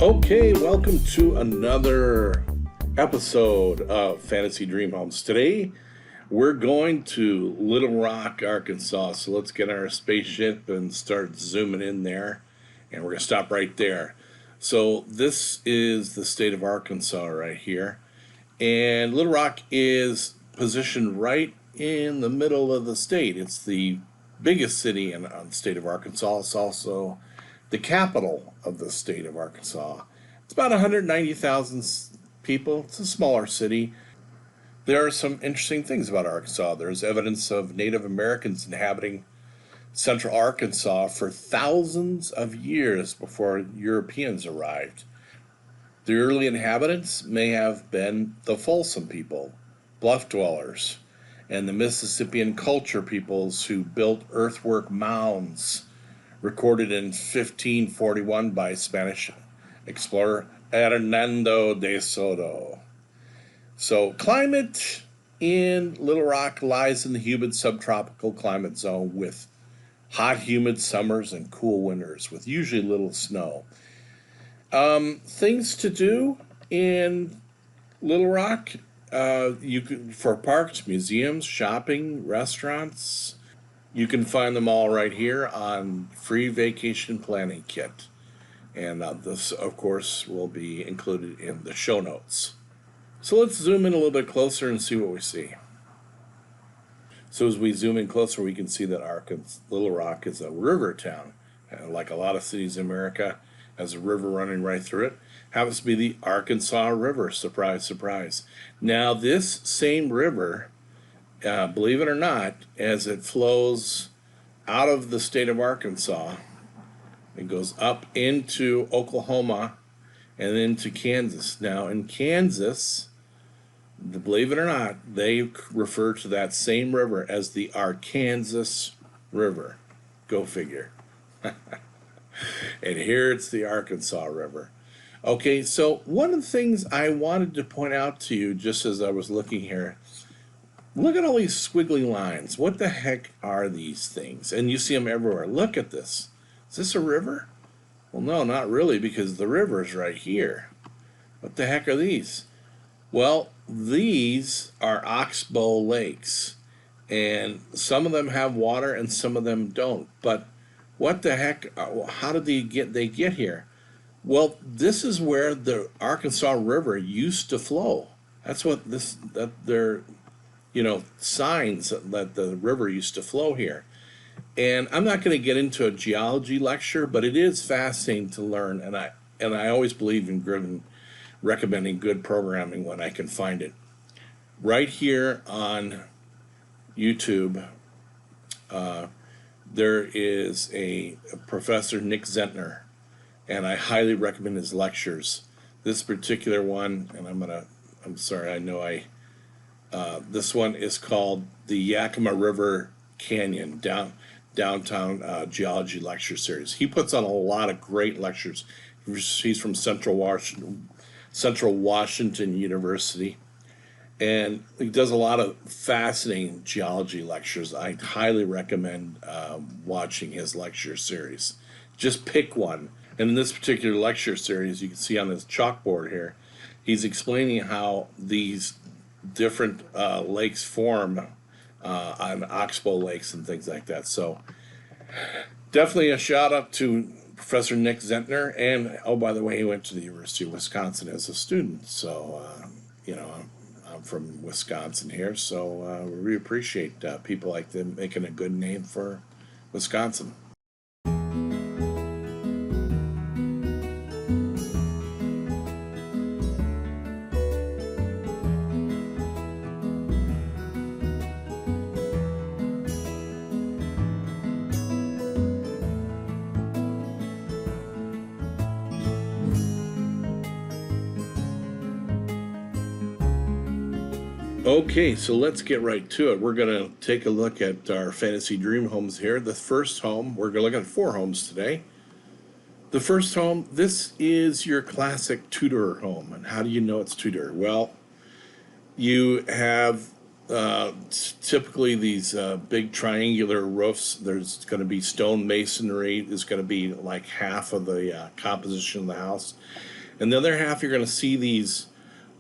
Okay, welcome to another episode of Fantasy Dream Homes. Today, we're going to Little Rock, Arkansas. So let's get our spaceship and start zooming in there. And we're going to stop right there. So this is the state of Arkansas right here. And Little Rock is positioned right in the middle of the state. It's the biggest city in the state of Arkansas. It's also the capital of the state of Arkansas. It's about 190,000 people. It's a smaller city. There are some interesting things about Arkansas. There's evidence of Native Americans inhabiting central Arkansas for thousands of years before Europeans arrived. The early inhabitants may have been the Folsom people, bluff dwellers, and the Mississippian culture peoples who built earthwork mounds recorded in 1541 by Spanish explorer Hernando de Soto. So climate in Little Rock lies in the humid subtropical climate zone with hot, humid summers and cool winters with usually little snow. Things to do in Little Rock, you can, for parks, museums, shopping, restaurants. You can find them all right here on Free Vacation Planning Kit. And this, of course, will be included in the show notes. So let's zoom in a little bit closer and see what we see. So as we zoom in closer, we can see that Little Rock is a river town. Like a lot of cities in America, has a river running right through it. Happens to be the Arkansas River. Surprise, surprise. Now, this same river, believe it or not, as it flows out of the state of Arkansas, it goes up into Oklahoma and into Kansas. Now, in Kansas, believe it or not, they refer to that same river as the Arkansas River. Go figure. And here it's the Arkansas River. Okay, so one of the things I wanted to point out to you just as I was looking here, look at all these squiggly lines. What the heck are these things? And you see them everywhere. Look at this. Is this a river? Well, no, not really, because the river's right here. What the heck are these? Well, these are oxbow lakes, and some of them have water and some of them don't. But what the heck? How did they get here? Well, this is where the Arkansas River used to flow. That's what they're, signs that the river used to flow here. And I'm not going to get into a geology lecture, but it is fascinating to learn, and I always believe in recommending good programming when I can find it. Right here on YouTube, there is a Professor Nick Zentner, and I highly recommend his lectures. This particular one, and I'm sorry, this one is called the Yakima River Canyon Downtown Geology Lecture Series. He puts on a lot of great lectures. He's from Central Washington University, and he does a lot of fascinating geology lectures. I highly recommend watching his lecture series. Just pick one. And in this particular lecture series, you can see on this chalkboard here, he's explaining how these different lakes form on oxbow lakes and things like that. So definitely a shout out to Professor Nick Zentner, and oh, by the way, he went to the University of Wisconsin as a student. So I'm from Wisconsin here, so we appreciate people like them making a good name for Wisconsin. Okay, so let's get right to it. We're going to take a look at our fantasy dream homes here. The first home, we're going to look at 4 homes today. The first home, this is your classic Tudor home. And how do you know it's Tudor? Well, you have Typically, these big triangular roofs, there's going to be stone masonry, is going to be like half of the composition of the house. And the other half, you're going to see these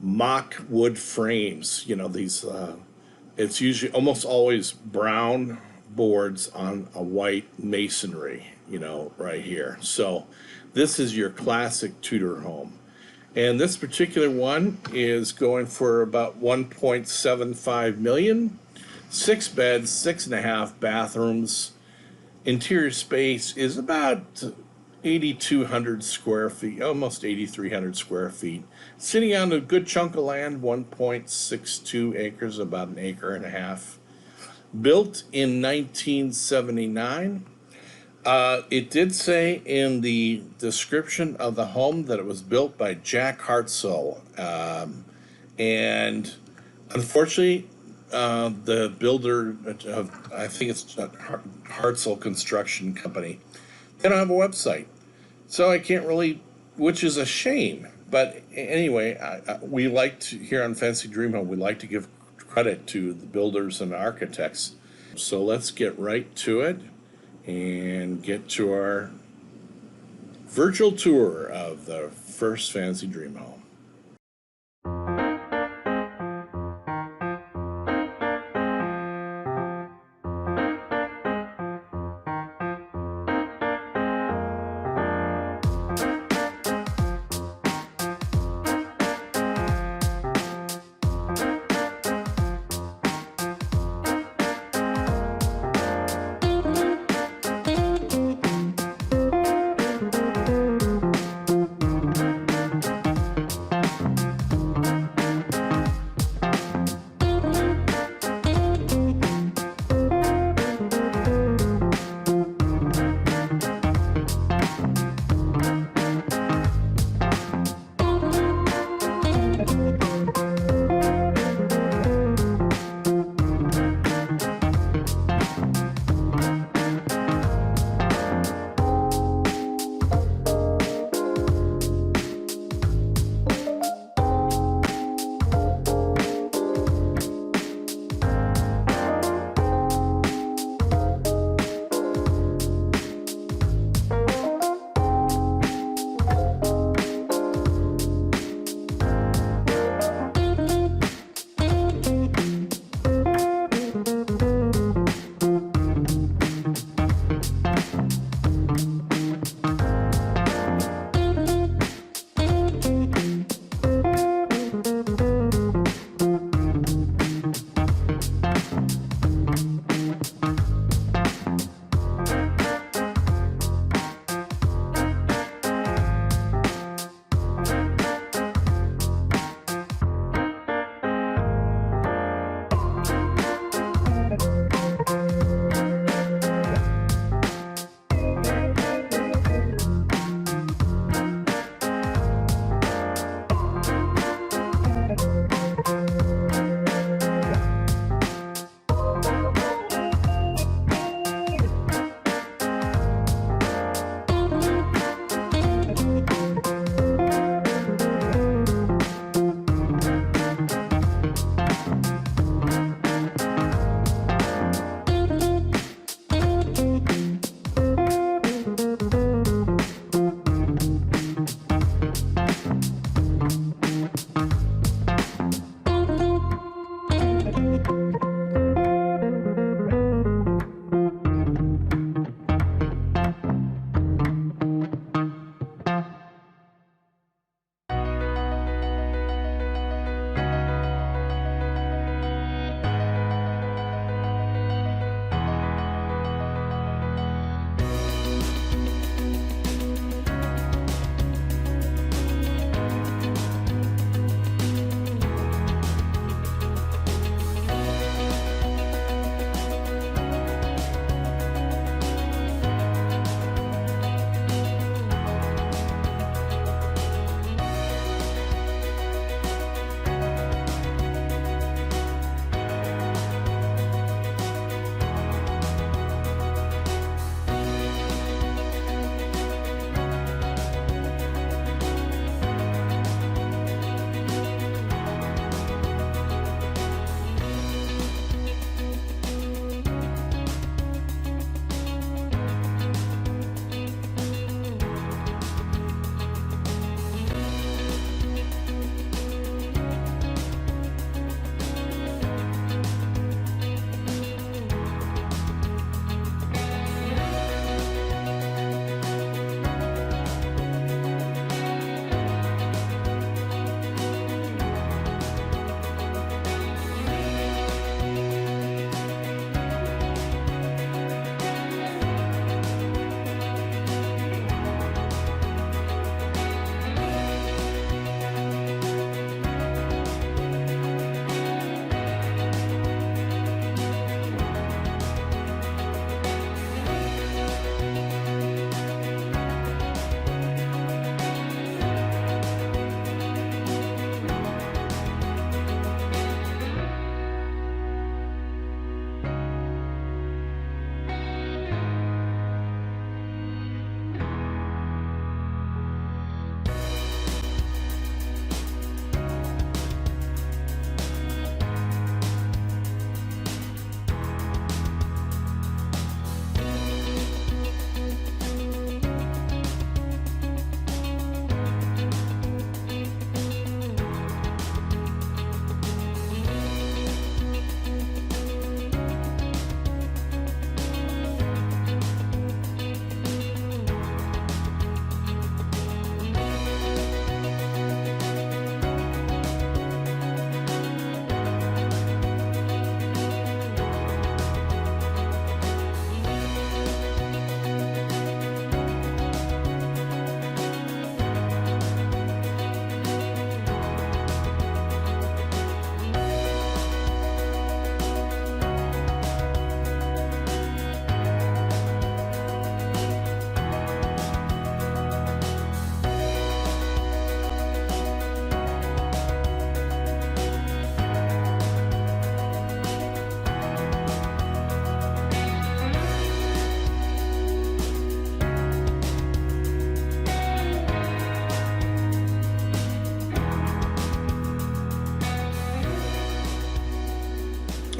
mock wood frames. You know, these, it's usually almost always brown boards on a white masonry, you know, right here. So this is your classic Tudor home. And this particular one is going for about 1.75 million. 6 beds, 6.5 bathrooms. Interior space is about 8,200 square feet, almost 8,300 square feet. Sitting on a good chunk of land, 1.62 acres, about an acre and a half. Built in 1979. It did say in the description of the home that it was built by Jack Hartzell. And unfortunately, the builder of, I think it's Hartzell Construction Company, they don't have a website. So I can't really, which is a shame. But anyway, we like to, here on Fancy Dream Home, we like to give credit to the builders and architects. So let's get right to it and get to our virtual tour of the first Fancy Dream Home.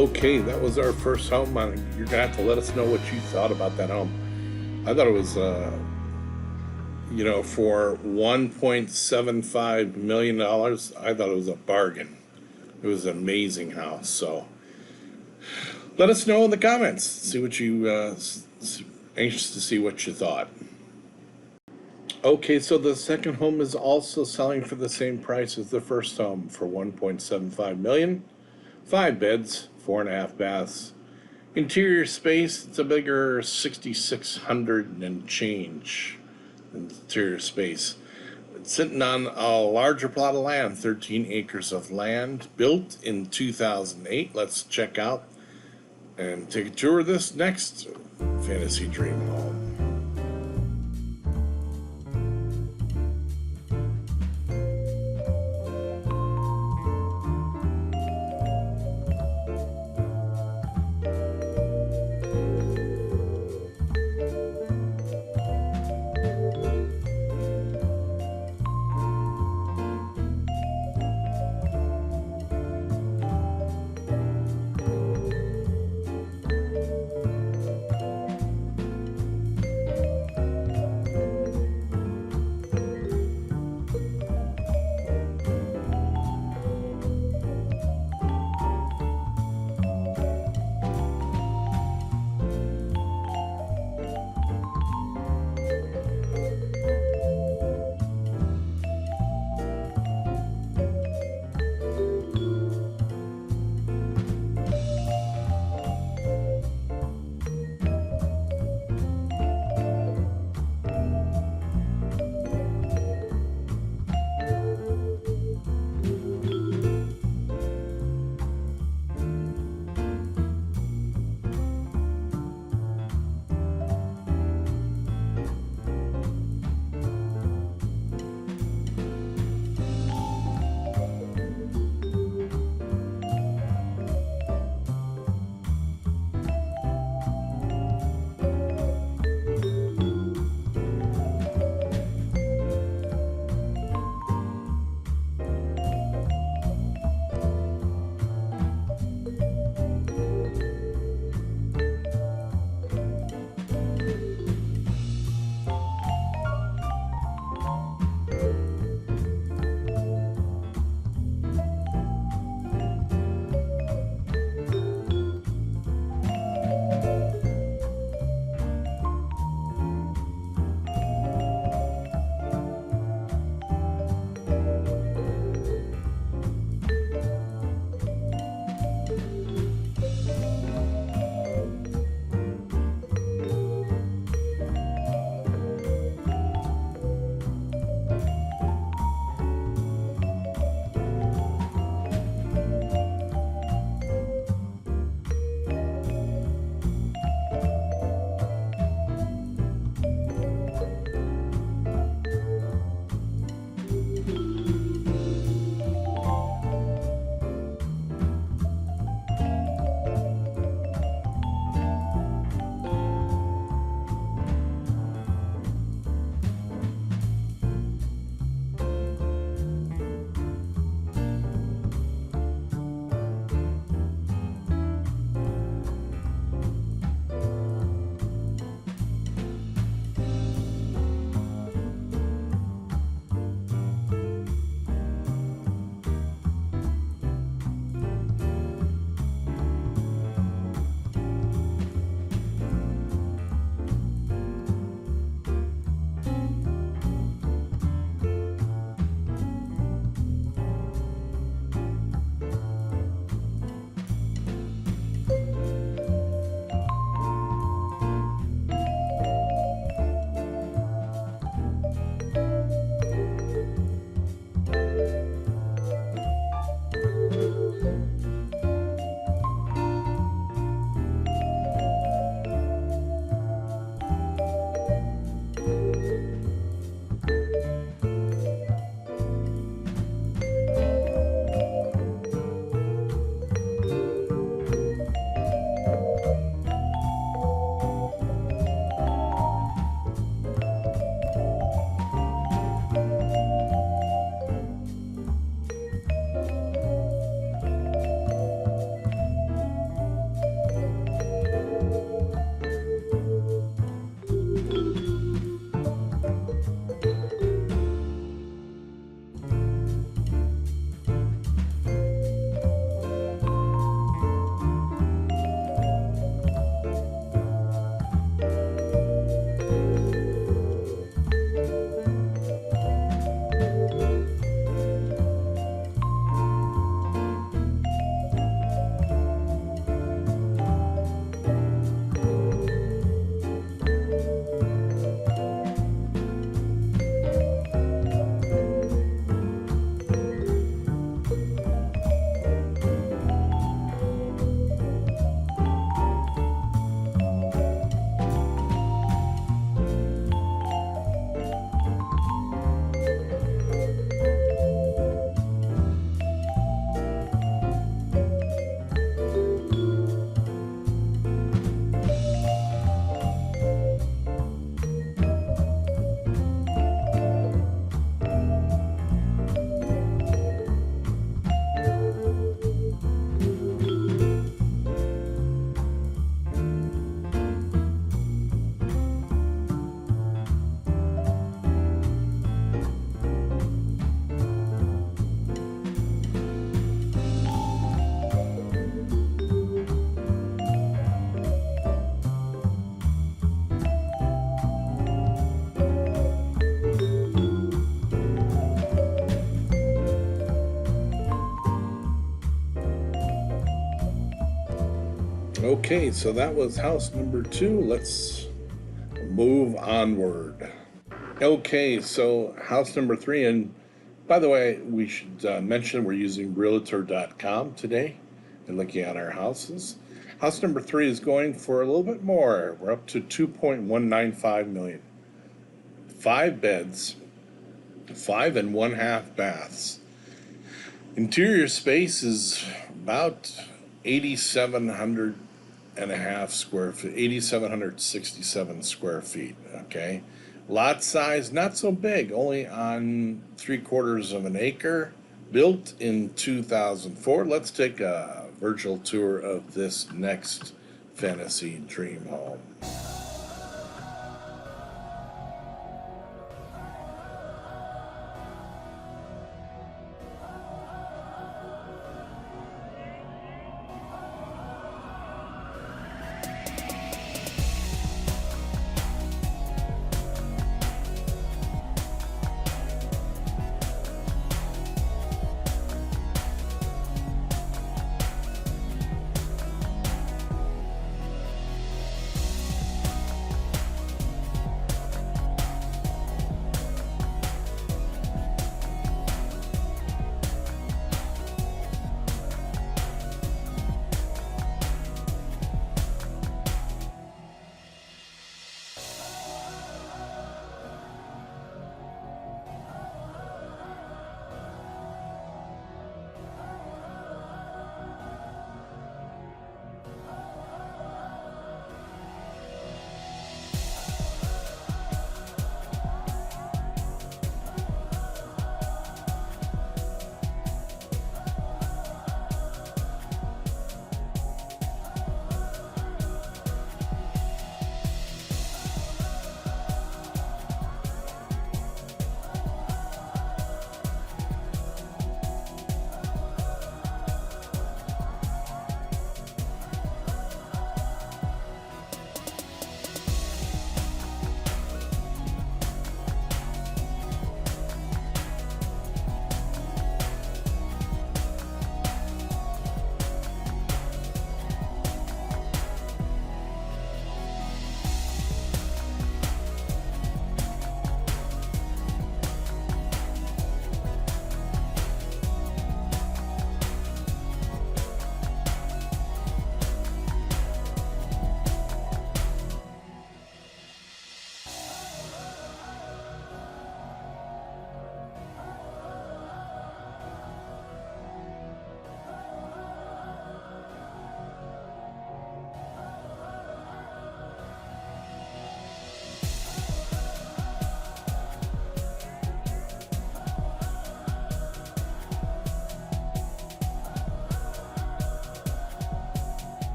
Okay, that was our first home. You're gonna have to let us know what you thought about that home. I thought it was, for $1.75 million, I thought it was a bargain. It was an amazing house. So let us know in the comments. See what you, anxious to see what you thought. Okay, so the second home is also selling for the same price as the first home for 1.75 million. 5 beds, 4.5 baths. Interior space, it's a bigger 6,600 and change interior space. It's sitting on a larger plot of land, 13 acres of land, built in 2008. Let's check out and take a tour of this next fantasy dream home. Okay, so that was house number 2. Let's move onward. Okay, so house number 3, and by the way, we should mention we're using realtor.com today and looking at our houses. House number 3 is going for a little bit more. We're up to 2.195 million. 5 beds, 5.5 baths. Interior space is about 8,700 and a half square feet, 8,767 square feet. Okay, lot size not so big, only on 3/4 of an acre. Built in 2004. Let's take a virtual tour of this next fantasy dream home.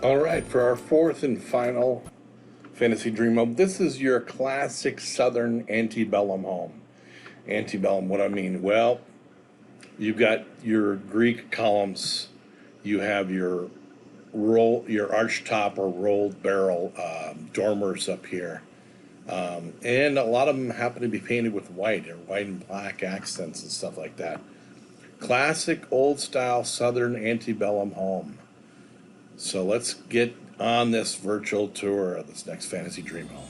All right, for our fourth and final fantasy dream home, this is your classic Southern antebellum home. Antebellum, what I mean? Well, you've got your Greek columns, you have your your arch top or rolled barrel dormers up here, and a lot of them happen to be painted with white or white and black accents and stuff like that. Classic old style Southern antebellum home. So let's get on this virtual tour of this next fantasy dream home.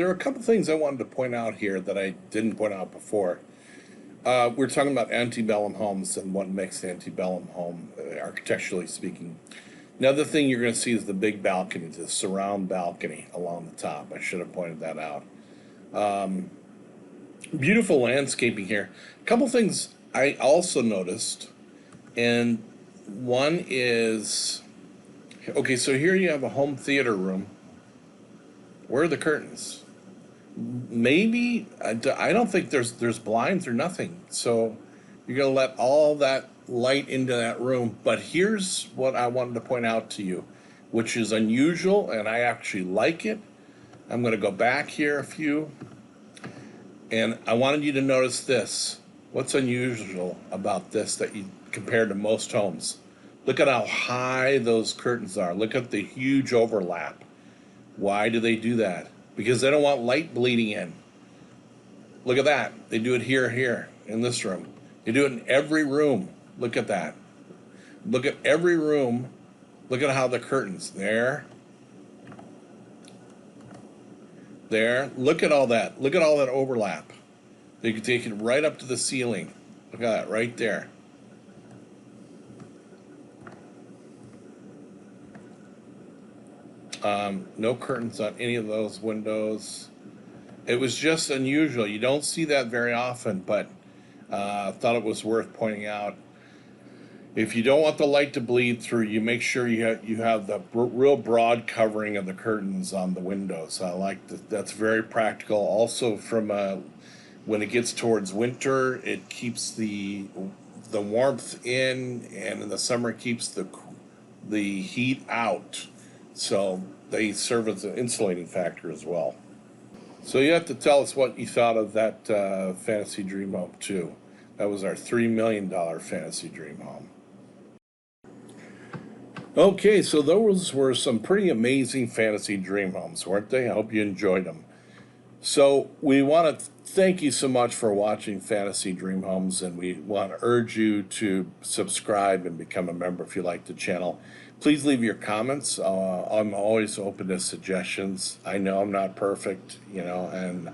there are a couple things I wanted to point out here that I didn't point out before. We're talking about antebellum homes and what makes an antebellum home, architecturally speaking. Another thing you're going to see is the big balcony, the surround balcony along the top. I should have pointed that out. Beautiful landscaping here. A couple things I also noticed, and one is, okay, so here you have a home theater room. Where are the curtains? Maybe I don't think there's blinds or nothing. So you're gonna let all that light into that room. But here's what I wanted to point out to you, which is unusual, and I actually like it. I'm gonna go back here a few, and I wanted you to notice this. What's unusual about this that you compared to most homes? Look at how high those curtains are. Look at the huge overlap. Why do they do that? Because they don't want light bleeding in. Look at that. They do it here, in this room. They do it in every room. Look at that. Look at every room. Look at how the curtains, there. Look at all that. Look at all that overlap. They can take it right up to the ceiling. Look at that, right there. No curtains on any of those windows. It was just unusual. You don't see that very often, but I thought it was worth pointing out. If you don't want the light to bleed through, you make sure you have the real broad covering of the curtains on the windows. I like that. That's very practical. Also, from when it gets towards winter, it keeps the warmth in, and in the summer it keeps the heat out. So they serve as an insulating factor as well. So you have to tell us what you thought of that Fantasy Dream Home 2. That was our $3 million Fantasy Dream Home. Okay, so those were some pretty amazing Fantasy Dream Homes, weren't they? I hope you enjoyed them. So we want to thank you so much for watching Fantasy Dream Homes, and we want to urge you to subscribe and become a member if you like the channel. Please leave your comments. I'm always open to suggestions. I know I'm not perfect, and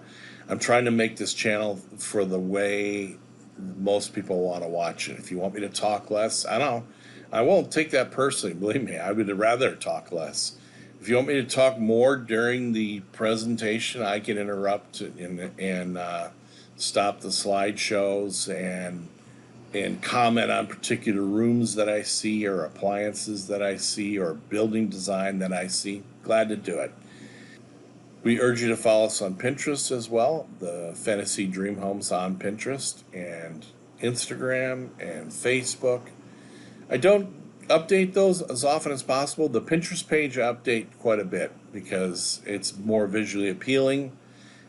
I'm trying to make this channel for the way most people want to watch it. If you want me to talk less, I won't take that personally, believe me. I would rather talk less. If you want me to talk more during the presentation, I can interrupt and stop the slideshows and comment on particular rooms that I see, or appliances that I see, or building design that I see. Glad to do it. We urge you to follow us on Pinterest as well, the Fantasy Dream Homes on Pinterest and Instagram and Facebook. I don't update those as often as possible. The Pinterest page I update quite a bit because it's more visually appealing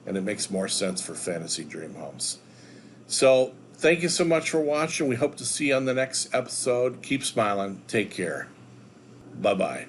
and it makes more sense for Fantasy Dream Homes. So thank you so much for watching. We hope to see you on the next episode. Keep smiling. Take care. Bye-bye.